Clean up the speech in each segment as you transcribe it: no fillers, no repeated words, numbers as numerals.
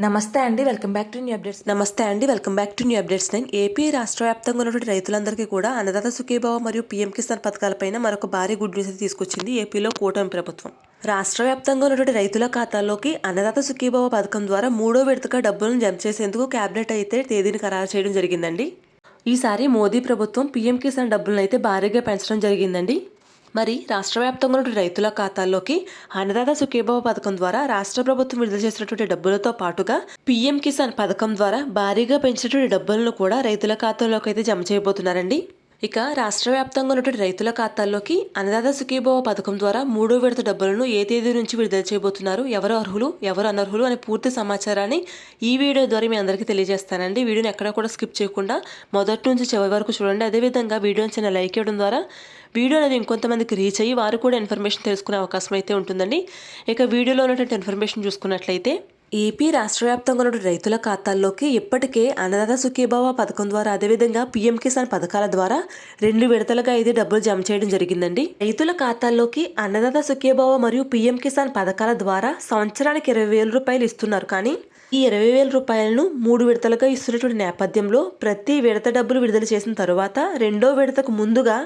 Welcome back to new updates 9. AP రాష్ట్ర వ్యాప్తంగా ఉన్నటువంటి రైతులందరికీ కూడా అన్నదాత సుఖీభావ మరియు పీఎం కిసాన్ పథకాలపైన మరొక భారీ గుడ్ న్యూస్ అయితే తీసుకొచ్చింది ఏపీలో కూటమి ప్రభుత్వం. రాష్ట్ర వ్యాప్తంగా ఉన్నటువంటి రైతుల ఖాతాల్లోకి అన్నదాత సుఖీభావ పథకం ద్వారా 3వ విడతగా డబ్బులను జమ చేసేందుకు కేబినెట్ అయితే తేదీని ఖరారు చేయడం జరిగిందండి. ఈసారి మోదీ ప్రభుత్వం పీఎం కిసాన్ డబ్బులను అయితే భారీగా పెంచడం జరిగిందండి. మరి రాష్ట్ర వ్యాప్తంగా ఉన్న రైతుల ఖాతాల్లోకి అన్నదాత సుఖీభావ పథకం ద్వారా రాష్ట్ర ప్రభుత్వం విడుదల చేసినటువంటి డబ్బులతో పాటుగా పీఎం కిసాన్ పథకం ద్వారా భారీగా పెంచినటువంటి డబ్బులను కూడా రైతుల ఖాతాల్లోకి అయితే జమ చేయబోతున్నారండి. ఇక రాష్ట్ర వ్యాప్తంగా ఉన్నటువంటి రైతుల ఖాతాల్లోకి అన్నదాత సుఖీభావ పథకం ద్వారా 3వ విడత డబ్బులను ఏ తేదీ నుంచి విడుదల చేయబోతున్నారు, ఎవరు అర్హులు ఎవరు అనర్హులు అనే పూర్తి సమాచారాన్ని ఈ వీడియో ద్వారా మీ అందరికీ తెలియజేస్తానండి. వీడియోని ఎక్కడా కూడా స్కిప్ చేయకుండా మొదటి నుంచి చివరి వరకు చూడండి. అదేవిధంగా వీడియోని చిన్న లైక్ ఇవ్వడం ద్వారా వీడియో అనేది ఇంకొంతమందికి రీచ్ అయ్యి వారు కూడా ఇన్ఫర్మేషన్ తెలుసుకునే అవకాశం అయితే ఉంటుందండి. ఇక వీడియోలో ఉన్నటువంటి ఇన్ఫర్మేషన్ చూసుకున్నట్లయితే ఏపీ రాష్ట్ర వ్యాప్తంగా ఉన్న రైతుల ఖాతాల్లోకి ఇప్పటికే అన్నదాత సుఖీభావ పథకం ద్వారా అదేవిధంగా పీఎం కిసాన్ పథకాల ద్వారా 2 విడతలుగా అయితే డబ్బులు జమ చేయడం జరిగిందండి. రైతుల ఖాతాల్లోకి అన్నదాత సుఖీభావ మరియు పీఎం కిసాన్ పథకాల ద్వారా సంవత్సరానికి 20,000 రూపాయలు ఇస్తున్నారు. కానీ ఈ 20,000 రూపాయలను 3 విడతలుగా ఇస్తున్నటువంటి నేపథ్యంలో ప్రతి విడత డబ్బులు విడుదల చేసిన తరువాత 2వ విడతకు ముందుగా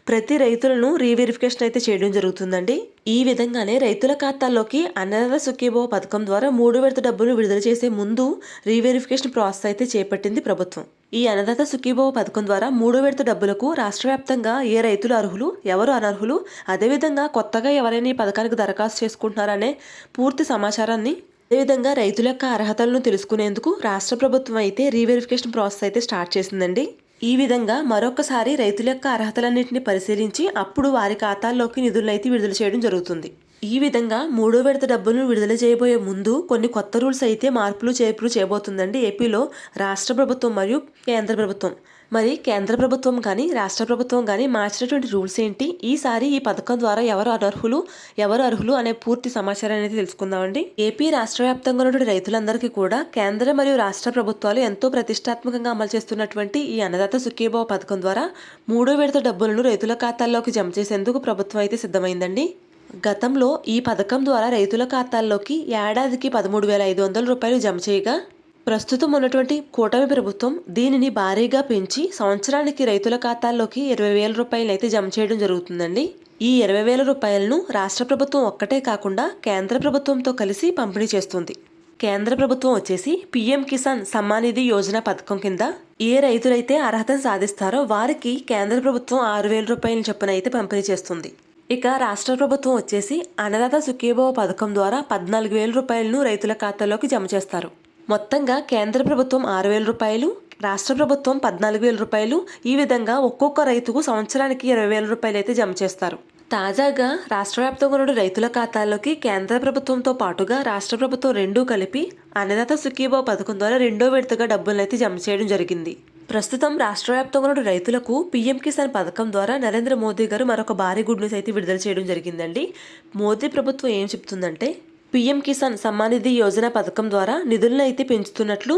ప్రతి రైతులను రీవెరిఫికేషన్ అయితే చేయడం జరుగుతుందండి. ఈ విధంగానే రైతుల ఖాతాల్లోకి అన్నదాత సుఖీభావ పథకం ద్వారా 3 విడత డబ్బులు విడుదల చేసే ముందు రీవెరిఫికేషన్ ప్రాసెస్ అయితే చేపట్టింది ప్రభుత్వం. ఈ అన్నదాత సుఖీభావ పథకం ద్వారా 3 విడత డబ్బులకు రాష్ట్ర వ్యాప్తంగా ఏ రైతులు అర్హులు ఎవరు అనర్హులు అదేవిధంగా కొత్తగా ఎవరైనా ఈ పథకానికి దరఖాస్తు చేసుకుంటున్నారనే పూర్తి సమాచారాన్ని అదేవిధంగా రైతుల యొక్క అర్హతలను తెలుసుకునేందుకు రాష్ట్ర ప్రభుత్వం అయితే రీవెరిఫికేషన్ ప్రాసెస్ అయితే స్టార్ట్ చేసిందండి. ఈ విధంగా మరొకసారి రైతుల యొక్క అర్హతలన్నింటినీ పరిశీలించి అప్పుడు వారి ఖాతాల్లోకి నిధులను అయితే విడుదల చేయడం జరుగుతుంది. ఈ విధంగా 3వ విడత డబ్బులను విడుదల చేయబోయే ముందు కొన్ని కొత్త రూల్స్ అయితే మార్పులు చేర్పులు చేయబోతుందండి ఏపీలో రాష్ట్ర ప్రభుత్వం మరియు కేంద్ర ప్రభుత్వం. మరి కేంద్ర ప్రభుత్వం కానీ రాష్ట్ర ప్రభుత్వం కానీ మార్చినటువంటి రూల్స్ ఏంటి, ఈసారి ఈ పథకం ద్వారా ఎవరు అనర్హులు ఎవరు అర్హులు అనే పూర్తి సమాచారాన్ని అయితే తెలుసుకుందామండి. ఏపీ రాష్ట్ర వ్యాప్తంగా ఉన్నటువంటి రైతులందరికీ కూడా కేంద్ర మరియు రాష్ట్ర ప్రభుత్వాలు ఎంతో ప్రతిష్టాత్మకంగా అమలు చేస్తున్నటువంటి ఈ అన్నదాత సుఖీభావ పథకం ద్వారా 3వ విడత డబ్బులను రైతుల ఖాతాల్లోకి జమ చేసేందుకు ప్రభుత్వం అయితే సిద్ధమైందండి. గతంలో ఈ పథకం ద్వారా రైతుల ఖాతాల్లోకి ఏడాదికి 13,500 రూపాయలు జమ చేయగా ప్రస్తుతం ఉన్నటువంటి కూటమి ప్రభుత్వం దీనిని భారీగా పెంచి సంవత్సరానికి రైతుల ఖాతాల్లోకి 20,000 రూపాయలు అయితే జమ చేయడం జరుగుతుందండి. ఈ 20,000 రూపాయలను రాష్ట్ర ప్రభుత్వం ఒక్కటే కాకుండా కేంద్ర ప్రభుత్వంతో కలిసి పంపిణీ చేస్తుంది. కేంద్ర ప్రభుత్వం వచ్చేసి పీఎం కిసాన్ సమ్మాన్ నిధి యోజన పథకం కింద ఏ రైతులైతే అర్హతను సాధిస్తారో వారికి కేంద్ర ప్రభుత్వం 6,000 రూపాయల చొప్పున అయితే పంపిణీ చేస్తుంది. ఇక రాష్ట్ర ప్రభుత్వం వచ్చేసి అన్నదాత సుఖీభావ పథకం ద్వారా 14,000 రూపాయలను రైతుల ఖాతాలోకి జమ చేస్తారు. మొత్తంగా కేంద్ర ప్రభుత్వం 6,000 రూపాయలు, రాష్ట్ర ప్రభుత్వం 14,000 రూపాయలు, ఈ విధంగా ఒక్కొక్క రైతుకు సంవత్సరానికి 20,000 రూపాయలు అయితే జమ చేస్తారు. తాజాగా రాష్ట్ర వ్యాప్తంగా ఉన్న రైతుల ఖాతాల్లోకి కేంద్ర ప్రభుత్వంతో పాటుగా రాష్ట్ర ప్రభుత్వం రెండూ కలిపి అన్నదాత సుఖీభావ పథకం ద్వారా 2వ విడతగా డబ్బులను అయితే జమ చేయడం జరిగింది. ప్రస్తుతం రాష్ట్ర వ్యాప్తంగా ఉన్న రైతులకు పీఎం కిసాన్ పథకం ద్వారా నరేంద్ర మోదీ గారు మరొక భారీ గుడ్ న్యూస్ అయితే విడుదల చేయడం జరిగిందండి. మోదీ ప్రభుత్వం ఏం చెప్తుందంటే పీఎం కిసాన్ సమ్మాన్ నిధి యోజన పథకం ద్వారా నిధులను అయితే పెంచుతున్నట్లు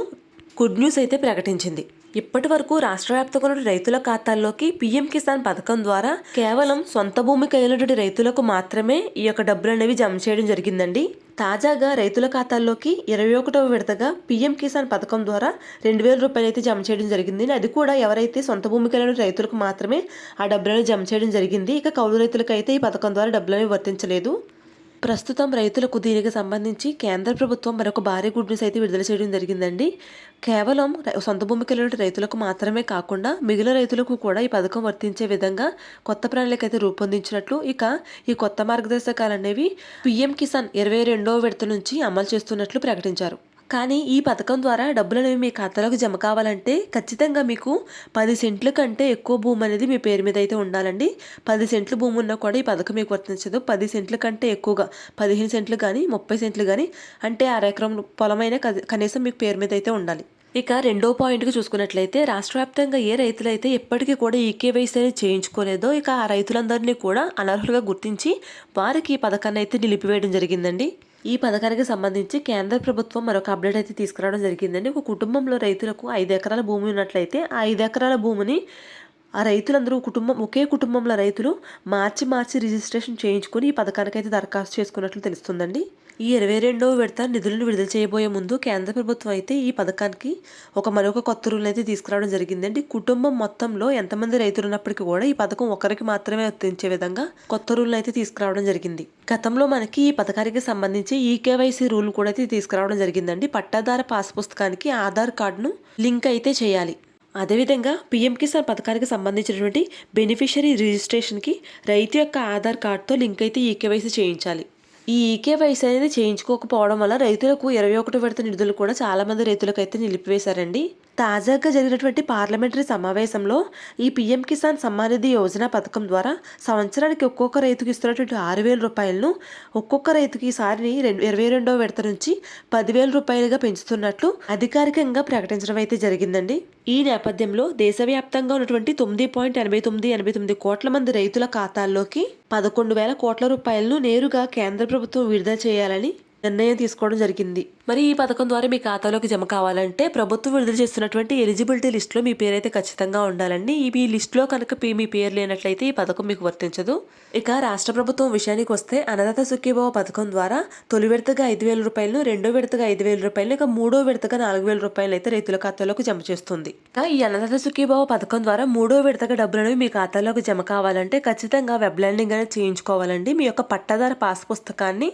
గుడ్ న్యూస్ అయితే ప్రకటించింది. ఇప్పటి వరకు రాష్ట్ర వ్యాప్తంగా ఉన్న రైతుల ఖాతాల్లోకి పీఎం కిసాన్ పథకం ద్వారా కేవలం సొంత భూమి కలిగినటువంటి రైతులకు మాత్రమే ఈ యొక్క డబ్బులు అనేవి జమ చేయడం జరిగిందండి. తాజాగా రైతుల ఖాతాల్లోకి 21వ విడతగా పీఎం కిసాన్ పథకం ద్వారా 2,000 రూపాయలు అయితే జమ చేయడం జరిగింది. అది కూడా ఎవరైతే సొంత భూమి కలిగిన రైతులకు మాత్రమే ఆ డబ్బులను జమ చేయడం జరిగింది. ఇక కౌలు రైతులకు అయితే ఈ పథకం ద్వారా డబ్బులు వర్తించలేదు. ప్రస్తుతం రైతులకు దీనికి సంబంధించి కేంద్ర ప్రభుత్వం మరొక భారీ గుడ్ న్యూస్ అయితే విడుదల చేయడం జరిగిందండి. కేవలం సొంత భూమి కలిగిన రైతులకు మాత్రమే కాకుండా మిగిలిన రైతులకు కూడా ఈ పథకం వర్తించే విధంగా కొత్త ప్రణాళిక అయితే రూపొందించినట్లు, ఇక ఈ కొత్త మార్గదర్శకాలు అనేవి పీఎం కిసాన్ 22వ విడత నుంచి అమలు చేస్తున్నట్లు ప్రకటించారు. కానీ ఈ పథకం ద్వారా డబ్బులు అనేవి మీ ఖాతాలోకి జమ కావాలంటే ఖచ్చితంగా మీకు 10 సెంట్ల కంటే ఎక్కువ భూమి అనేది మీ పేరు మీద అయితే ఉండాలండి. 10 సెంట్ల భూమి ఉన్నా కూడా ఈ పథకం మీకు వర్తించదు. 10 సెంట్ల కంటే ఎక్కువగా 15 సెంట్లు కానీ 30 సెంట్లు కానీ అంటే 1/2 ఎకరం పొలమైన కనీసం మీకు పేరు మీద అయితే ఉండాలి. ఇక రెండో పాయింట్కి చూసుకున్నట్లయితే రాష్ట్ర వ్యాప్తంగా ఏ రైతులైతే ఎప్పటికీ కూడా ఈకేవైసీ అనేది చేయించుకోలేదో ఇక ఆ రైతులందరినీ కూడా అనర్హులుగా గుర్తించి వారికి ఈ పథకాన్ని అయితే నిలిపివేయడం జరిగిందండి. ఈ పథకానికి సంబంధించి కేంద్ర ప్రభుత్వం మరొక అప్డేట్ అయితే తీసుకురావడం జరిగిందండి. ఒక కుటుంబంలో రైతులకు 5 ఎకరాల భూమి ఉన్నట్లయితే ఆ 5 ఎకరాల భూమిని ఆ రైతులందరూ ఒకే కుటుంబంలో రైతులు మార్చి రిజిస్ట్రేషన్ చేయించుకొని ఈ పథకానికైతే దరఖాస్తు చేసుకున్నట్లు తెలుస్తుందండి. ఈ 22వ విడత నిధులను విడుదల చేయబోయే ముందు కేంద్ర ప్రభుత్వం అయితే ఈ పథకానికి మరొక కొత్త రూల్ అయితే తీసుకురావడం జరిగిందండి. కుటుంబం మొత్తంలో ఎంతమంది రైతులు ఉన్నప్పటికీ కూడా ఈ పథకం ఒకరికి మాత్రమే వర్తించే విధంగా కొత్త రూల్ అయితే తీసుకురావడం జరిగింది. గతంలో మనకి ఈ పథకానికి సంబంధించి ఈకేవైసీ రూల్ కూడా అయితే తీసుకురావడం జరిగిందండి. పట్టాదార పాస్ పుస్తకానికి ఆధార్ కార్డును లింక్ అయితే చేయాలి. అదేవిధంగా పీఎం కిసాన్ పథకానికి సంబంధించినటువంటి బెనిఫిషరీ రిజిస్ట్రేషన్కి రైతు యొక్క ఆధార్ కార్డుతో లింక్ అయితే ఈకేవైసీ చేయించాలి. ఈ ఈకేవైసీ అనేది చేయించుకోకపోవడం వల్ల రైతులకు 21వ విడత నిధులు కూడా చాలామంది రైతులకు అయితే నిలిపివేశారండి. తాజాగా జరిగినటువంటి పార్లమెంటరీ సమావేశంలో ఈ పీఎం కిసాన్ సమ్మాన్ నిధి యోజన పథకం ద్వారా సంవత్సరానికి ఒక్కొక్క రైతుకి ఇస్తున్నటువంటి 6,000 రూపాయలను ఒక్కొక్క రైతుకి ఈసారి 22వ విడత నుంచి 10,000 రూపాయలుగా పెంచుతున్నట్లు అధికారికంగా ప్రకటించడం అయితే జరిగిందండి. ఈ నేపథ్యంలో దేశవ్యాప్తంగా ఉన్నటువంటి 9.8989 కోట్ల మంది రైతుల ఖాతాల్లోకి 11,000 కోట్ల రూపాయలను నేరుగా కేంద్ర ప్రభుత్వం విడుదల చేయాలని నిర్ణయం తీసుకోవడం జరిగింది. మరి ఈ పథకం ద్వారా మీ ఖాతాలోకి జమ కావాలంటే ప్రభుత్వం విడుదల చేస్తున్నటువంటి ఎలిజిబిలిటీ లిస్టులో మీ పేరు అయితే ఖచ్చితంగా ఉండాలండి. ఈ లిస్టులో కనుక మీ పేరు లేనట్లయితే ఈ పథకం మీకు వర్తించదు. ఇక రాష్ట్ర ప్రభుత్వం విషయానికి వస్తే అన్నదాత సుఖీభవ పథకం ద్వారా తొలి విడతగా 5,000 రూపాయలను, రెండో విడతగా 5,000 రూపాయలు, ఇక మూడో విడతగా 4,000 రూపాయలు అయితే రైతుల ఖాతాలోకి జమ చేస్తుంది. ఇక ఈ అన్నదాత సుఖీభవ పథకం ద్వారా మూడో విడతగా డబ్బులు అనేవి మీ ఖాతాలోకి జమ కావాలంటే ఖచ్చితంగా వెబ్ ల్యాండింగ్ అనేది చేయించుకోవాలండి. మీ యొక్క పట్టాదార పాస్ పుస్తకాన్ని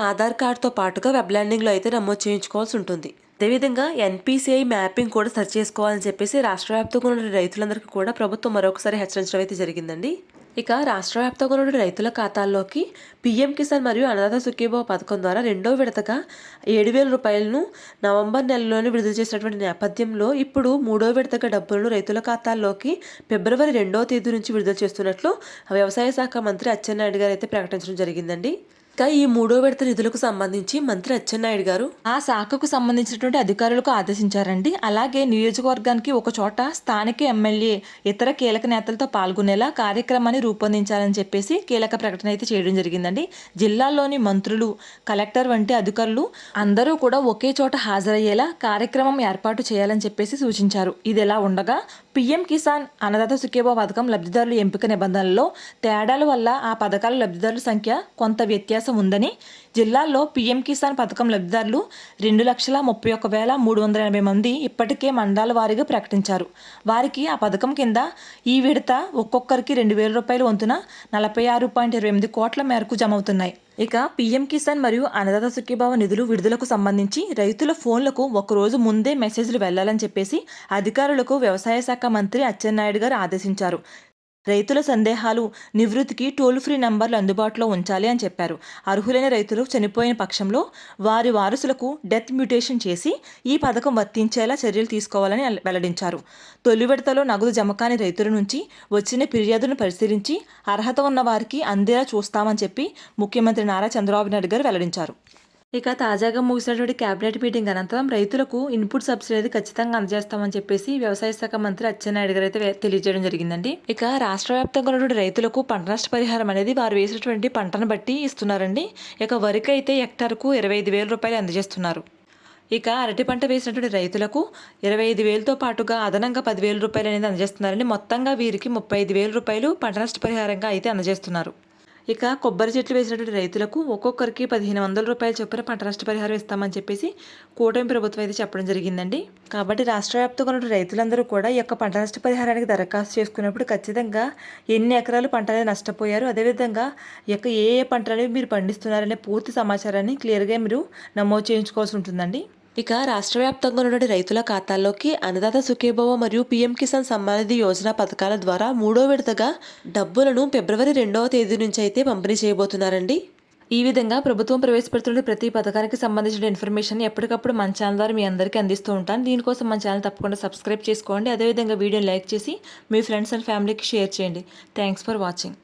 ఆధార్ కార్డుతో పాటుగా వెబ్ ల్యాండింగ్లో అయితే నమోదు చేయించుకోవాల్సి ఉంటుంది. అదేవిధంగా ఎన్పిసిఐ మ్యాపింగ్ కూడా సెర్చ్ చేసుకోవాలని చెప్పేసి రాష్ట్ర వ్యాప్తంగా ఉన్న రైతులందరికీ కూడా ప్రభుత్వం మరొకసారి హెచ్చరించడం అయితే జరిగిందండి. ఇక రాష్ట్ర వ్యాప్తంగా ఉన్న రైతుల ఖాతాల్లోకి పీఎం కిసాన్ మరియు అన్నదాత సుఖీభవ పథకం ద్వారా రెండో విడతగా 7,000 రూపాయలను నవంబర్ నెలలోనే విడుదల చేసినటువంటి నేపథ్యంలో ఇప్పుడు మూడో విడతగా డబ్బులను రైతుల ఖాతాల్లోకి ఫిబ్రవరి 2వ తేదీ నుంచి విడుదల చేస్తున్నట్లు వ్యవసాయ శాఖ మంత్రి అచ్చెన్నాయుడు గారు అయితే ప్రకటించడం జరిగిందండి. ఇక ఈ మూడో విడత నిధులకు సంబంధించి మంత్రి అచ్చెన్నాయుడు గారు ఆ శాఖకు సంబంధించినటువంటి అధికారులకు ఆదేశించారండి. అలాగే నియోజకవర్గానికి ఒక చోట స్థానిక ఎమ్మెల్యే ఇతర కీలక నేతలతో పాల్గొనేలా కార్యక్రమాన్ని రూపొందించాలని చెప్పేసి కీలక ప్రకటన అయితే చేయడం జరిగిందండి. జిల్లాల్లోని మంత్రులు, కలెక్టర్ వంటి అధికారులు అందరూ కూడా ఒకే చోట హాజరయ్యేలా కార్యక్రమం ఏర్పాటు చేయాలని చెప్పేసి సూచించారు. ఇది ఎలా ఉండగా పీఎం కిసాన్ అన్నదాత సుఖీభవ పథకం లబ్ధిదారుల ఎంపిక నిబంధనల్లో తేడాల వల్ల ఆ పథకాల లబ్ధిదారుల సంఖ్య కొంత వ్యత్యాసం ఉందని జిల్లాల్లో పీఎం కిసాన్ పథకం లబ్ధిదారులు 2,31,380 మంది ఇప్పటికే మండలాల వారీగా ప్రకటించారు. వారికి ఆ పథకం కింద ఈ విడత ఒక్కొక్కరికి 2,000 రూపాయల వంతున 46.28 కోట్ల మేరకు జమ అవుతున్నాయి. ఇక పీఎం కిసాన్ మరియు అన్నదాత సుఖీభవ నిధులు విడుదలకు సంబంధించి రైతుల ఫోన్లకు ఒకరోజు ముందే మెసేజ్లు వెళ్లాలని చెప్పేసి అధికారులకు వ్యవసాయ శాఖ మంత్రి అచ్చెన్నాయుడు గారు ఆదేశించారు. రైతుల సందేహాలు నివృత్తికి టోల్ ఫ్రీ నంబర్లు అందుబాటులో ఉంచాలి అని చెప్పారు. అర్హులైన రైతులు చనిపోయిన పక్షంలో వారి వారసులకు డెత్ మ్యూటేషన్ చేసి ఈ పథకం వర్తించేలా చర్యలు తీసుకోవాలని వెల్లడించారు. తొలి విడతలో నగదు జమ కాని రైతుల నుంచి వచ్చిన ఫిర్యాదులను పరిశీలించి అర్హత ఉన్న వారికి అందేలా చూస్తామని చెప్పి ముఖ్యమంత్రి నారా చంద్రబాబు నాయుడు గారు వెల్లడించారు. ఇక తాజాగా ముగిసినటువంటి కేబినెట్ మీటింగ్ అనంతరం రైతులకు ఇన్పుట్ సబ్సిడీ అయితే ఖచ్చితంగా అందజేస్తామని చెప్పేసి వ్యవసాయ శాఖ మంత్రి అచ్చెన్నాయుడు గారు అయితే తెలియజేయడం జరిగిందండి. ఇక రాష్ట్ర వ్యాప్తంగా ఉన్నటువంటి రైతులకు పంట నష్ట పరిహారం అనేది వారు వేసినటువంటి పంటను బట్టి ఇస్తున్నారండి. ఇక వరికి అయితే హెక్టార్కు 25,000 రూపాయలు అందజేస్తున్నారు. ఇక అరటి పంట వేసినటువంటి రైతులకు 25,000తో పాటుగా అదనంగా 10,000 రూపాయలు అనేది అందజేస్తున్నారండి. మొత్తంగా వీరికి 35,000 రూపాయలు పంట నష్ట పరిహారంగా అయితే అందజేస్తున్నారు. ఇక కొబ్బరి చెట్లు వేసినటువంటి రైతులకు ఒక్కొక్కరికి 1,500 రూపాయల చొప్పున పంట నష్ట పరిహారం ఇస్తామని చెప్పేసి కూటమి ప్రభుత్వం అయితే చెప్పడం జరిగిందండి. కాబట్టి రాష్ట్ర వ్యాప్తంగా ఉన్న రైతులందరూ కూడా ఈ యొక్క పంట నష్ట పరిహారానికి దరఖాస్తు చేసుకున్నప్పుడు ఖచ్చితంగా ఎన్ని ఎకరాలు పంట అనేది నష్టపోయారు, అదేవిధంగా ఏ పంటలు మీరు పండిస్తున్నారనే పూర్తి సమాచారాన్ని క్లియర్గా మీరు నమోదు చేయించుకోవాల్సి ఉంటుందండి. ఇక రాష్ట్ర వ్యాప్తంగా ఉన్నటువంటి రైతుల ఖాతాల్లోకి అన్నదాత సుఖీభవ మరియు పీఎం కిసాన్ సమ్మాన్ నిధి యోజన పథకాల ద్వారా మూడో విడతగా డబ్బులను ఫిబ్రవరి 2వ తేదీ నుంచి అయితే పంపిణీ చేయబోతున్నారండి. ఈ విధంగా ప్రభుత్వం ప్రవేశపెడుతున్న ప్రతి పథకానికి సంబంధించిన ఇన్ఫర్మేషన్ ఎప్పటికప్పుడు మన ఛానల్ ద్వారా మీ అందరికీ అందిస్తూ ఉంటాను. దీనికోసం మన ఛానల్ తప్పకుండా సబ్స్క్రైబ్ చేసుకోండి. అదేవిధంగా వీడియోని లైక్ చేసి మీ ఫ్రెండ్స్ అండ్ ఫ్యామిలీకి షేర్ చేయండి. Thanks for watching.